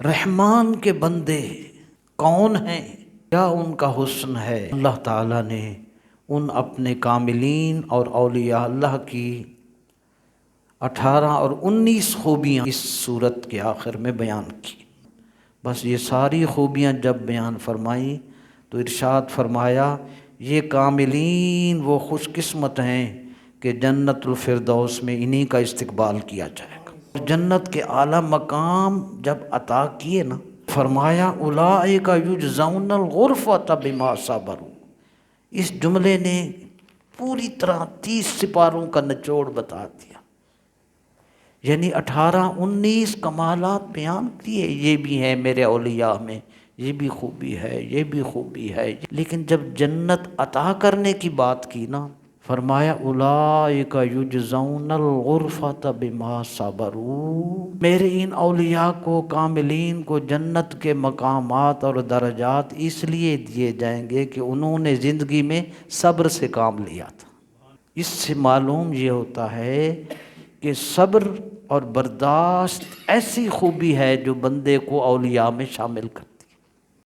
رحمان کے بندے کون ہیں، کیا ان کا حسن ہے؟ اللہ تعالیٰ نے ان اپنے کاملین اور اولیاء اللہ کی 18 اور 19 خوبیاں اس صورت کے آخر میں بیان کی۔ بس یہ ساری خوبیاں جب بیان فرمائیں تو ارشاد فرمایا یہ کاملین وہ خوش قسمت ہیں کہ جنت الفردوس میں انہی کا استقبال کیا جائے گا۔ جنت کے اعلیٰ مقام جب عطا کیے نا، فرمایا اولئک یجزون الغرفۃ بما صبروا۔ اس جملے نے پوری طرح 30 سپاروں کا نچوڑ بتا دیا، یعنی 18 19 کمالات بیان کیے، یہ بھی ہے میرے اولیاء میں، یہ بھی خوبی ہے، یہ بھی خوبی ہے، لیکن جب جنت عطا کرنے کی بات کی نا، فرمایا اولئک یجزون الغرفۃ بما صبروا۔ میرے ان اولیاء کو، کاملین کو جنت کے مقامات اور درجات اس لیے دیے جائیں گے کہ انہوں نے زندگی میں صبر سے کام لیا تھا۔ اس سے معلوم یہ ہوتا ہے کہ صبر اور برداشت ایسی خوبی ہے جو بندے کو اولیاء میں شامل کرتی ہے۔